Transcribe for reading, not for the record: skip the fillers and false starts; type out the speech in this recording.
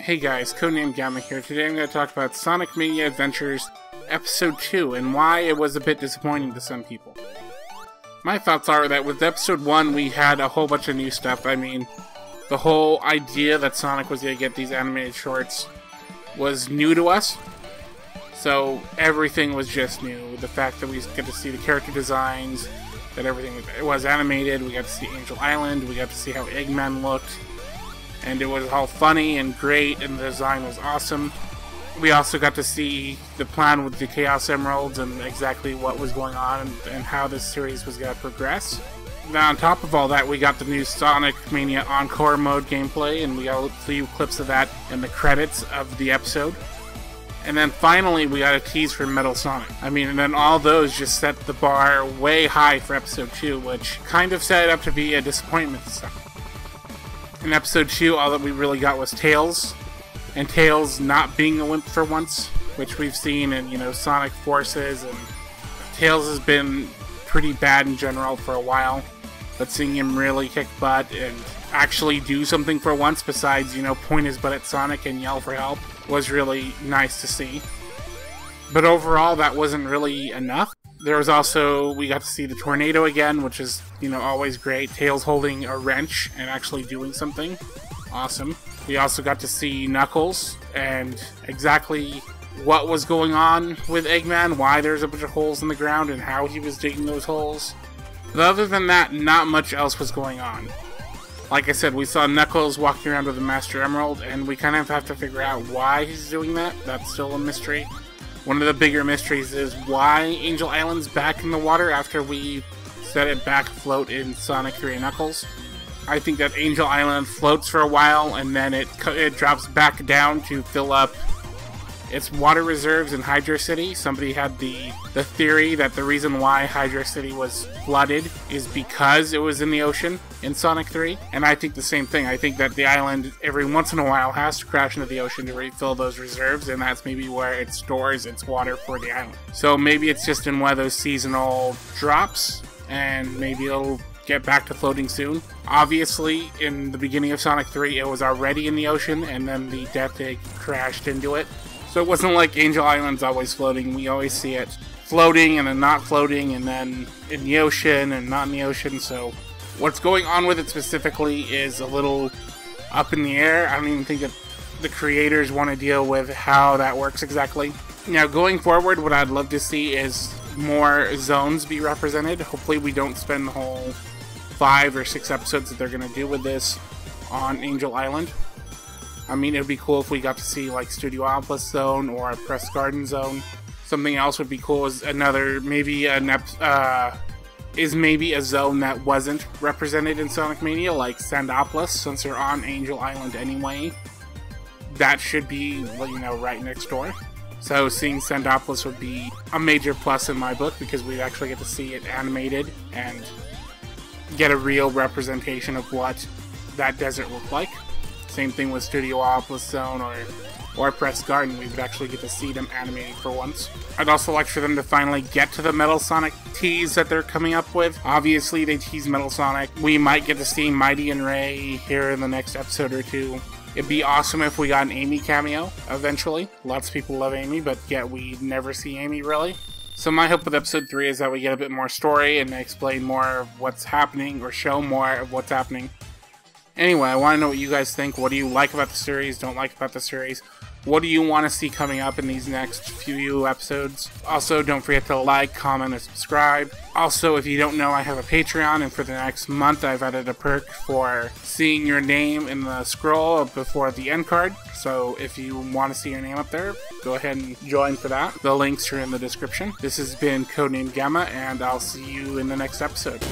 Hey guys, Codename Gamma here. Today I'm going to talk about Sonic Mania Adventures Episode 2 and why it was a bit disappointing to some people. My thoughts are that with Episode 1 we had a whole bunch of new stuff. I mean, the whole idea that Sonic was going to get these animated shorts was new to us. So everything was just new. The fact that we get to see the character designs, that everything was animated, we got to see Angel Island, we got to see how Eggman looked. And it was all funny and great, and the design was awesome. We also got to see the plan with the Chaos Emeralds and exactly what was going on and how this series was going to progress. Now, on top of all that, we got the new Sonic Mania Encore mode gameplay, and we got a few clips of that in the credits of the episode. And then finally, we got a tease for Metal Sonic. I mean, and then all those just set the bar way high for Episode 2, which kind of set it up to be a disappointment this time. In Episode 2, all that we really got was Tails, and Tails not being a wimp for once, which we've seen in, Sonic Forces, and Tails has been pretty bad in general for a while, but seeing him really kick butt and actually do something for once besides, point his butt at Sonic and yell for help was really nice to see. But overall, that wasn't really enough. There was also, we got to see the tornado again, which is, always great. Tails holding a wrench and actually doing something. Awesome. We also got to see Knuckles and exactly what was going on with Eggman, why there's a bunch of holes in the ground, and how he was digging those holes. But other than that, not much else was going on. Like I said, we saw Knuckles walking around with the Master Emerald, and we kind of have to figure out why he's doing that. That's still a mystery. One of the bigger mysteries is why Angel Island's back in the water after we set it back afloat in Sonic 3 and Knuckles. I think that Angel Island floats for a while and then it drops back down to fill up its water reserves in Hydra City. Somebody had the theory that the reason why Hydra City was flooded is because it was in the ocean in Sonic 3. And I think the same thing. I think that the island every once in a while has to crash into the ocean to refill those reserves, and that's maybe where it stores its water for the island. So maybe it's just in one of those seasonal drops, and maybe it'll get back to floating soon. Obviously, in the beginning of Sonic 3, it was already in the ocean, and then the Death Egg crashed into it. So it wasn't like Angel Island's always floating. We always see it floating and then not floating and then in the ocean and not in the ocean. So what's going on with it specifically is a little up in the air. I don't even think that the creators want to deal with how that works exactly. Now going forward, what I'd love to see is more zones be represented. Hopefully we don't spend the whole 5 or 6 episodes that they're going to do with this on Angel Island. I mean, it would be cool if we got to see like Studio Alpha Zone or a Press Garden Zone. Something else would be cool is maybe a zone that wasn't represented in Sonic Mania, like Sandopolis, since they're on Angel Island anyway. That should be, right next door. So seeing Sandopolis would be a major plus in my book because we'd actually get to see it animated and get a real representation of what that desert looked like. Same thing with Studio Alpha Zone or Press Garden. We would actually get to see them animated for once. I'd also like for them to finally get to the Metal Sonic tease that they're coming up with. Obviously, they tease Metal Sonic. We might get to see Mighty and Ray here in the next episode or two. It'd be awesome if we got an Amy cameo eventually. Lots of people love Amy, but yet we never see Amy really. So my hope with Episode 3 is that we get a bit more story and explain more of what's happening or show more of what's happening. Anyway, I want to know what you guys think. What do you like about the series, don't like about the series? What do you want to see coming up in these next few episodes? Also, don't forget to like, comment, and subscribe. Also, if you don't know, I have a Patreon, and for the next month, I've added a perk for seeing your name in the scroll before the end card. So if you want to see your name up there, go ahead and join for that. The links are in the description. This has been Codename Gamma, and I'll see you in the next episode.